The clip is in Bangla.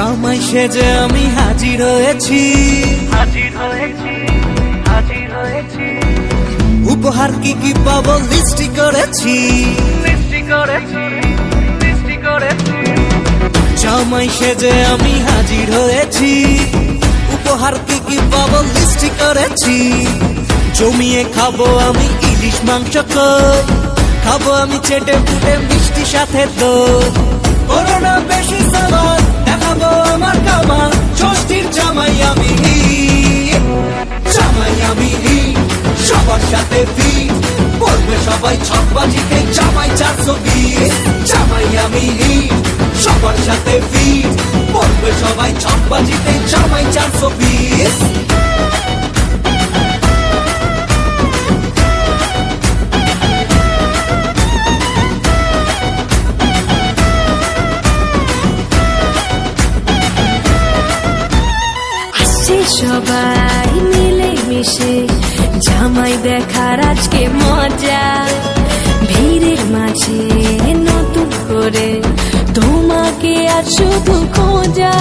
জামাই সেজে আমি হাজির হয়েছি, উপহার কি কি পাবো লিস্টি করেছি, জামাই সেজে আমি হাজির হয়েছি, উপহার কি কি পাবো লিস্টি করেছি। জমিয়ে খাবো আমি ইলিশ মাংস কই, খাবো আমি চেটে পুটে মিষ্টি সাথে দই। করোনা বেশি সামাল দেখাবো আমার কামাল, ষষ্ঠীর জামাই আমি সবার সাথে ফিট, বলবে সবাই ছকবাজিতে জামাই 420। জামাই আমি সবার সাথে ফিট, বলবে সবাই ছকবাজিতে জামাই 420। সবাই মিলে মিশে জামাই দেখার আজকে মজা, ভিড়ের মাঝে নতুন করে তোমাকে আর শুধু খোঁজা।